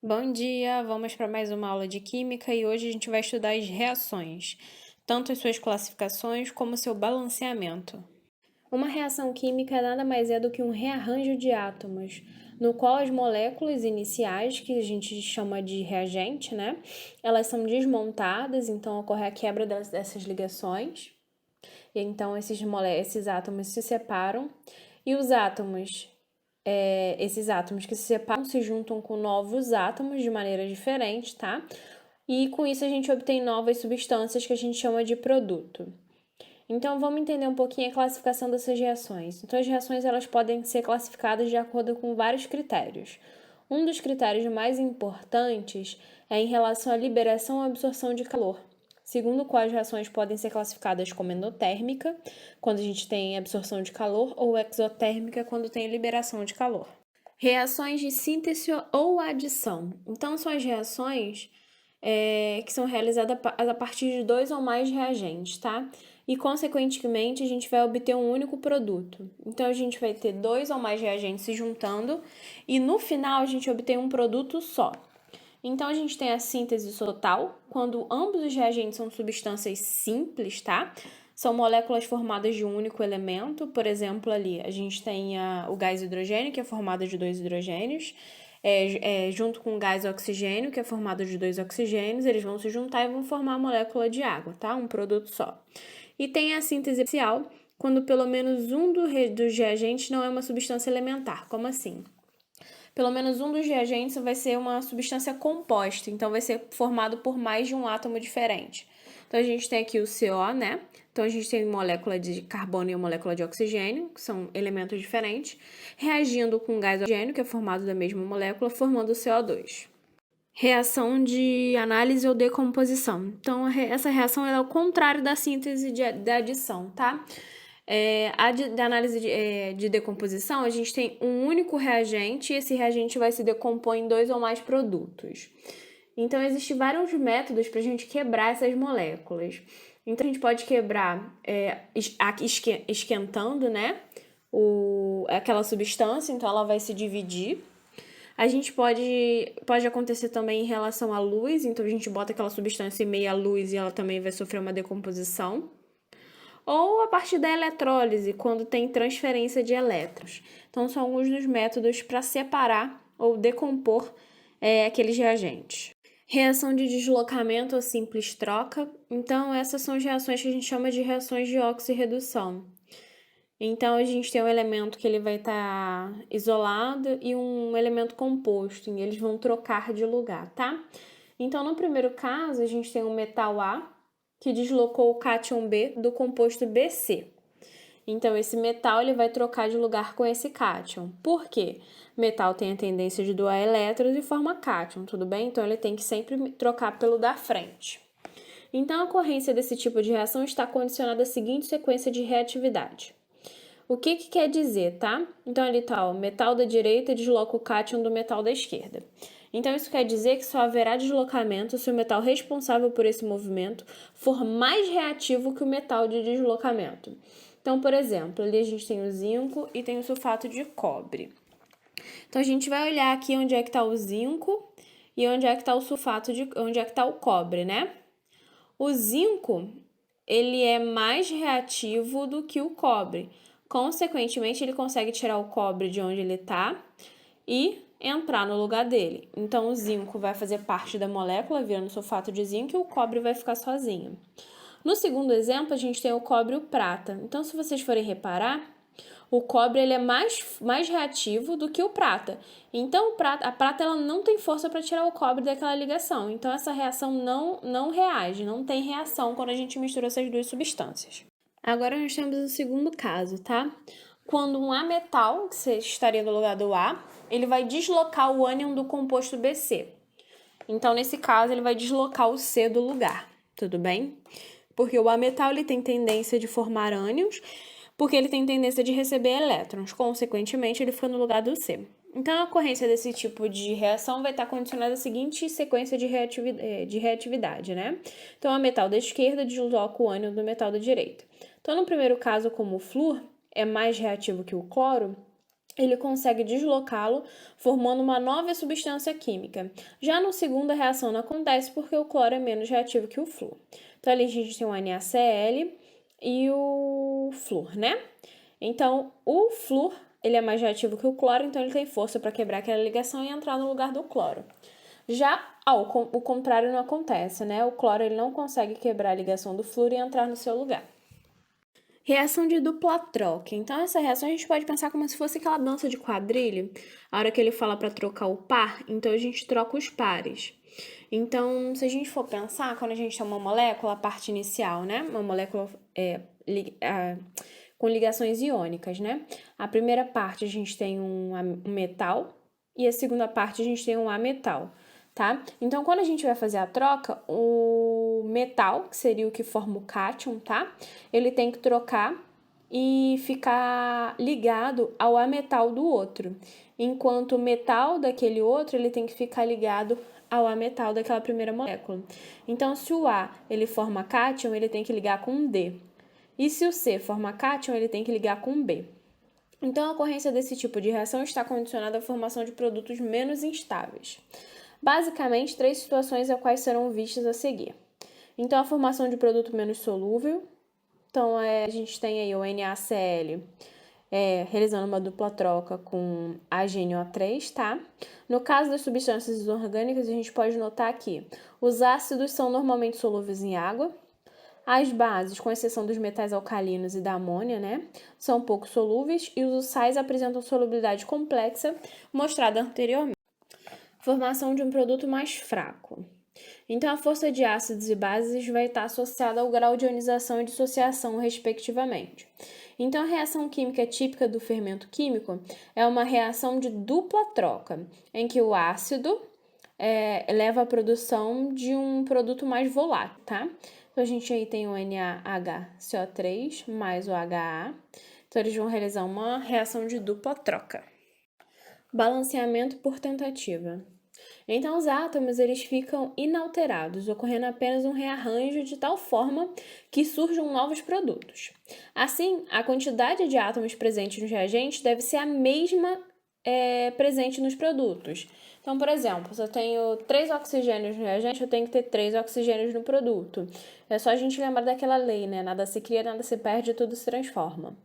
Bom dia, vamos para mais uma aula de Química e hoje a gente vai estudar as reações, tanto as suas classificações como o seu balanceamento. Uma reação química nada mais é do que um rearranjo de átomos, no qual as moléculas iniciais, que a gente chama de reagente, elas são desmontadas, então ocorre a quebra dessas ligações, e então esses átomos se separam, e esses átomos que se separam se juntam com novos átomos de maneira diferente, tá? E com isso a gente obtém novas substâncias que a gente chama de produto. Então vamos entender um pouquinho a classificação dessas reações. Então as reações elas podem ser classificadas de acordo com vários critérios. Um dos critérios mais importantes é em relação à liberação ou absorção de calor, segundo o qual as reações podem ser classificadas como endotérmica, quando a gente tem absorção de calor, ou exotérmica, quando tem liberação de calor. Reações de síntese ou adição. Então, são as reações que são realizadas a partir de 2 ou mais reagentes, tá? E, consequentemente, a gente vai obter um único produto. Então, a gente vai ter 2 ou mais reagentes se juntando e, no final, a gente obtém um produto só. Então, a gente tem a síntese total, quando ambos os reagentes são substâncias simples, tá? São moléculas formadas de um único elemento. Por exemplo, ali a gente tem o gás hidrogênio, que é formado de 2 hidrogênios, junto com o gás oxigênio, que é formado de 2 oxigênios, eles vão se juntar e vão formar a molécula de água, tá? Um produto só. E tem a síntese parcial, quando pelo menos um dos reagentes não é uma substância elementar. Como assim? Pelo menos um dos reagentes vai ser uma substância composta, então vai ser formado por mais de um átomo diferente. Então a gente tem aqui o CO, né? Então a gente tem molécula de carbono e a molécula de oxigênio, que são elementos diferentes, reagindo com o gás oxigênio, que é formado da mesma molécula, formando o CO2. Reação de análise ou decomposição. Então, essa reação é o contrário da síntese da adição, tá? Da análise de decomposição, a gente tem um único reagente e esse reagente vai se decompor em 2 ou mais produtos. Então, existem vários métodos para a gente quebrar essas moléculas. Então, a gente pode quebrar esquentando, né? Aquela substância, então ela vai se dividir. A gente pode acontecer também em relação à luz, então a gente bota aquela substância em meia luz e ela também vai sofrer uma decomposição. Ou a partir da eletrólise, quando tem transferência de elétrons. Então, são alguns dos métodos para separar ou decompor aqueles reagentes. Reação de deslocamento ou simples troca. Então, essas são as reações que a gente chama de reações de oxirredução. Então, a gente tem um elemento que ele vai estar isolado e um elemento composto, e eles vão trocar de lugar, tá? Então, no primeiro caso, a gente tem um metal A, que deslocou o cátion B do composto BC. Então, esse metal ele vai trocar de lugar com esse cátion. Por quê? Metal tem a tendência de doar elétrons e forma cátion, tudo bem? Então, ele tem que sempre trocar pelo da frente. Então, a ocorrência desse tipo de reação está condicionada à seguinte sequência de reatividade. O que quer dizer, tá? Então, ali tá, o metal da direita desloca o cátion do metal da esquerda. Então, isso quer dizer que só haverá deslocamento se o metal responsável por esse movimento for mais reativo que o metal de deslocamento. Então, por exemplo, ali a gente tem o zinco e tem o sulfato de cobre. Então, a gente vai olhar aqui onde é que está o zinco e onde é que está o onde é que está o cobre, né? O zinco, ele é mais reativo do que o cobre. Consequentemente, ele consegue tirar o cobre de onde ele está e entrar no lugar dele. Então, o zinco vai fazer parte da molécula, virando sulfato de zinco, e o cobre vai ficar sozinho. No segundo exemplo, a gente tem o cobre e o prata. Então, se vocês forem reparar, o cobre ele é mais reativo do que o prata. Então, a prata ela não tem força para tirar o cobre daquela ligação. Então, essa reação não reage, não tem reação quando a gente mistura essas duas substâncias. Agora, nós temos o segundo caso, tá? Quando um ametal, que estaria no lugar do A, ele vai deslocar o ânion do composto BC. Então, nesse caso, ele vai deslocar o C do lugar, tudo bem? Porque o ametal ele tem tendência de formar ânions, porque ele tem tendência de receber elétrons. Consequentemente, ele fica no lugar do C. Então, a ocorrência desse tipo de reação vai estar condicionada à seguinte sequência de reatividade, né? Então, o metal da esquerda desloca o ânion do metal da direita. Então, no primeiro caso, como o flúor é mais reativo que o cloro, ele consegue deslocá-lo, formando uma nova substância química. Já no segundo, a reação não acontece porque o cloro é menos reativo que o flúor. Então, ali a gente tem o NaCl e o flúor, né? Então, o flúor, ele é mais reativo que o cloro, então ele tem força para quebrar aquela ligação e entrar no lugar do cloro. Já o contrário não acontece, né? O cloro ele não consegue quebrar a ligação do flúor e entrar no seu lugar. Reação de dupla troca. Então, essa reação a gente pode pensar como se fosse aquela dança de quadrilha. A hora que ele fala para trocar o par, então a gente troca os pares. Então, se a gente for pensar, quando a gente tem uma molécula, a parte inicial, né? Uma molécula com ligações iônicas, né? A primeira parte a gente tem um metal e a segunda parte a gente tem um ametal, tá? Então, quando a gente vai fazer a troca, o metal, que seria o que forma o cátion, tá? Ele tem que trocar e ficar ligado ao ametal do outro, enquanto o metal daquele outro, ele tem que ficar ligado ao ametal daquela primeira molécula. Então, se o A ele forma cátion, ele tem que ligar com um D. E se o C forma cátion, ele tem que ligar com um B. Então, a ocorrência desse tipo de reação está condicionada à formação de produtos menos instáveis. Basicamente, 3 situações as quais serão vistas a seguir. Então, a formação de produto menos solúvel. Então, a gente tem aí o NaCl realizando uma dupla troca com HNO3, tá? No caso das substâncias inorgânicas, a gente pode notar que os ácidos são normalmente solúveis em água. As bases, com exceção dos metais alcalinos e da amônia, né, são pouco solúveis e os sais apresentam solubilidade complexa, mostrada anteriormente. Formação de um produto mais fraco. Então, a força de ácidos e bases vai estar associada ao grau de ionização e dissociação, respectivamente. Então, a reação química típica do fermento químico é uma reação de dupla troca, em que o ácido leva à produção de um produto mais volátil, tá? Então, a gente aí tem o NaHCO3 mais o HA. Então, eles vão realizar uma reação de dupla troca. Balanceamento por tentativa. Então, os átomos eles ficam inalterados, ocorrendo apenas um rearranjo de tal forma que surjam novos produtos. Assim, a quantidade de átomos presentes nos reagentes deve ser a mesma presente nos produtos. Então, por exemplo, se eu tenho 3 oxigênios no reagente, eu tenho que ter 3 oxigênios no produto. É só a gente lembrar daquela lei, né? Nada se cria, nada se perde, tudo se transforma.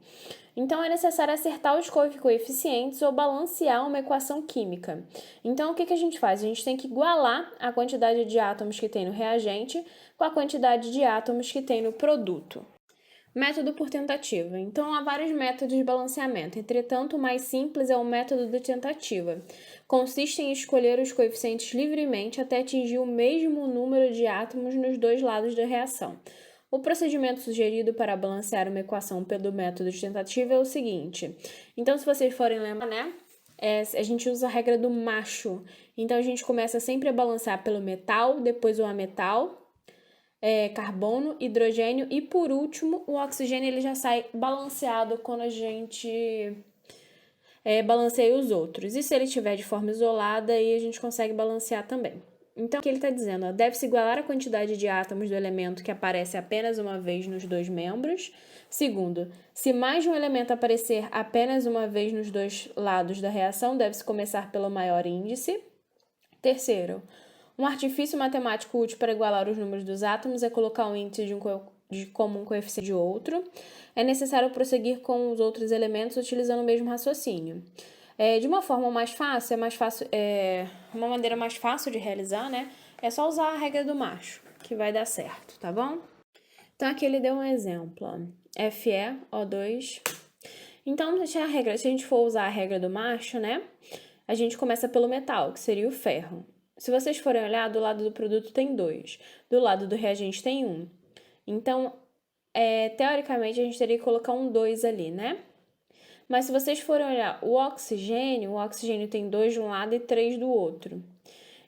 Então, é necessário acertar os coeficientes ou balancear uma equação química. Então, o que a gente faz? A gente tem que igualar a quantidade de átomos que tem no reagente com a quantidade de átomos que tem no produto. Método por tentativa. Então, há vários métodos de balanceamento. Entretanto, o mais simples é o método de tentativa. Consiste em escolher os coeficientes livremente até atingir o mesmo número de átomos nos dois lados da reação. O procedimento sugerido para balancear uma equação pelo método de tentativa é o seguinte. Então, se vocês forem lembrar, né? A gente usa a regra do macho. Então, a gente começa sempre a balancear pelo metal, depois o ametal, carbono, hidrogênio e, por último, o oxigênio ele já sai balanceado quando a gente balanceia os outros. E se ele estiver de forma isolada, aí a gente consegue balancear também. Então, o que ele está dizendo? Deve-se igualar a quantidade de átomos do elemento que aparece apenas uma vez nos dois membros. Segundo, se mais de um elemento aparecer apenas uma vez nos dois lados da reação, deve-se começar pelo maior índice. Terceiro, um artifício matemático útil para igualar os números dos átomos é colocar o índice como um coeficiente de outro. É necessário prosseguir com os outros elementos utilizando o mesmo raciocínio. De uma forma mais fácil, uma maneira mais fácil de realizar, né? É só usar a regra do macho, que vai dar certo, tá bom? Então, aqui ele deu um exemplo, ó. FeO2. Então, se a gente for usar a regra do macho, né? A gente começa pelo metal, que seria o ferro. Se vocês forem olhar, do lado do produto tem 2, do lado do reagente tem 1. Então, teoricamente, a gente teria que colocar um 2 ali, né? Mas se vocês forem olhar o oxigênio tem 2 de um lado e 3 do outro.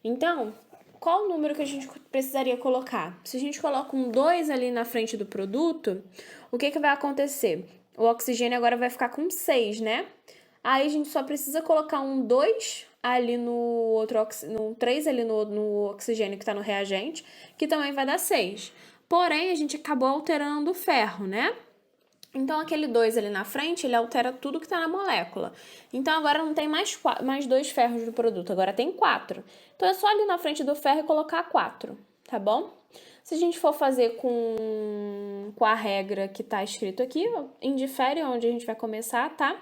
Então, qual o número que a gente precisaria colocar? Se a gente coloca um 2 ali na frente do produto, o que vai acontecer? O oxigênio agora vai ficar com 6, né? Aí a gente só precisa colocar um 2 ali no outro, no 3 ali no oxigênio que está no reagente, que também vai dar 6. Porém, a gente acabou alterando o ferro, né? Então, aquele 2 ali na frente, ele altera tudo que está na molécula. Então, agora não tem mais 2 ferros no produto, agora tem 4. Então, é só ali na frente do ferro e colocar 4, tá bom? Se a gente for fazer com a regra que está escrito aqui, indifere onde a gente vai começar, tá?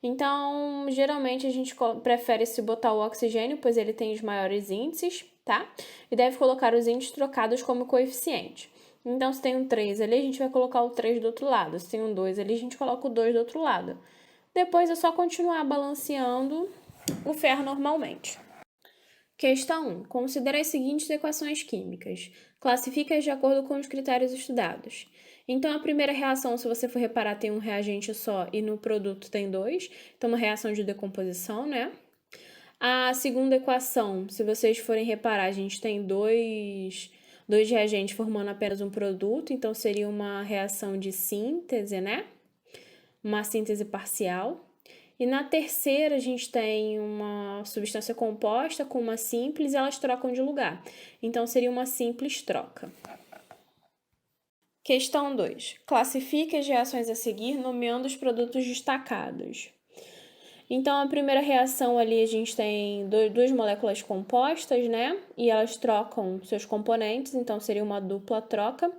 Então, geralmente a gente prefere se botar o oxigênio, pois ele tem os maiores índices, tá? E deve colocar os índices trocados como coeficiente. Então, se tem um 3 ali, a gente vai colocar o 3 do outro lado. Se tem um 2 ali, a gente coloca o 2 do outro lado. Depois é só continuar balanceando o ferro normalmente. Questão 1. Considere as seguintes equações químicas. Classifique-as de acordo com os critérios estudados. Então, a primeira reação, se você for reparar, tem um reagente só e no produto tem 2. Então, uma reação de decomposição, né? A segunda equação, se vocês forem reparar, a gente tem dois reagentes formando apenas um produto. Então, seria uma reação de síntese, né? Uma síntese parcial. E na terceira, a gente tem uma substância composta com uma simples e elas trocam de lugar. Então, seria uma simples troca. Questão 2. Classifique as reações a seguir, nomeando os produtos destacados. Então, a primeira reação ali, a gente tem duas moléculas compostas, né? E elas trocam seus componentes, então seria uma dupla troca.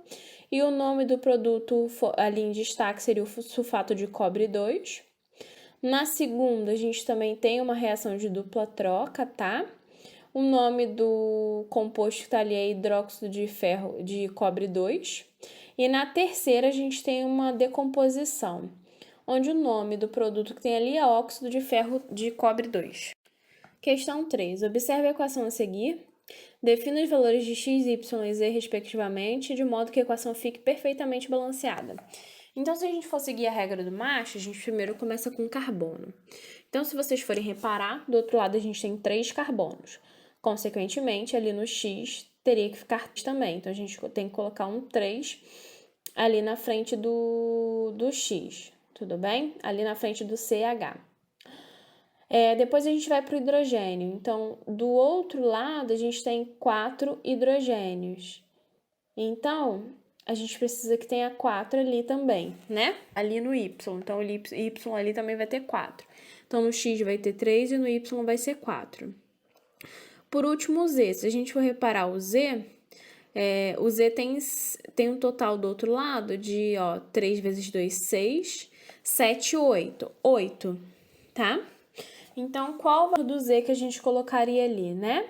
E o nome do produto ali em destaque seria o sulfato de cobre 2. Na segunda, a gente também tem uma reação de dupla troca, tá? O nome do composto que está ali é hidróxido de ferro de cobre 2. E na terceira, a gente tem uma decomposição, onde o nome do produto que tem ali é óxido de ferro de cobre 2. Questão 3. Observe a equação a seguir. Defina os valores de x, y e z, respectivamente, de modo que a equação fique perfeitamente balanceada. Então, se a gente for seguir a regra do macho, a gente primeiro começa com carbono. Então, se vocês forem reparar, do outro lado a gente tem 3 carbonos. Consequentemente, ali no X teria que ficar também. Então, a gente tem que colocar um 3 ali na frente do X, tudo bem? Ali na frente do CH. Depois a gente vai para o hidrogênio. Então, do outro lado, a gente tem 4 hidrogênios. Então, a gente precisa que tenha 4 ali também, né? Ali no Y. Então, o Y ali também vai ter 4. Então, no X vai ter 3 e no Y vai ser 4. Por último, o Z. Se a gente for reparar o Z tem um total do outro lado de 3 vezes 2, 6, 7, 8. 8, tá? Então, qual o valor do Z que a gente colocaria ali, né?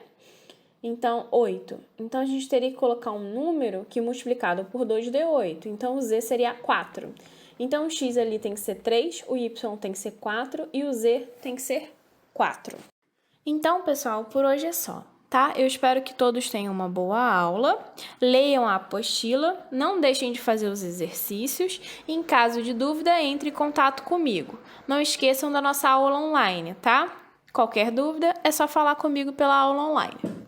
Então, 8. Então, a gente teria que colocar um número que multiplicado por 2 dê 8. Então, o Z seria 4. Então, o X ali tem que ser 3, o Y tem que ser 4 e o Z tem que ser 4. Então, pessoal, por hoje é só, tá? Eu espero que todos tenham uma boa aula, leiam a apostila, não deixem de fazer os exercícios e, em caso de dúvida, entre em contato comigo. Não esqueçam da nossa aula online, tá? Qualquer dúvida, é só falar comigo pela aula online.